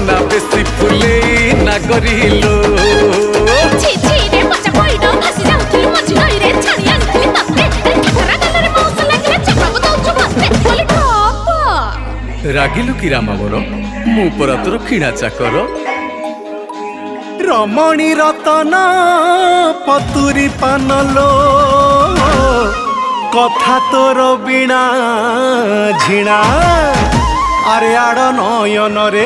ना बेसी फुले ना गरिलो ছি ছি রে পচা কইডো ভাসি যাউথিলু মঝি নই রে ছাড়ি আনিথিলি ততে ঠাকরা গালরে মৌস লাগিলে চাপাবো দউଛୁ মতে বলি ঠপ রাগিলু কি রামা মোর মু পরা তোর কিଣା চাকর রমণী রতন পতুরি পানলো কথা তোর বিনা ঝিণা আরে আড় নয়ন রে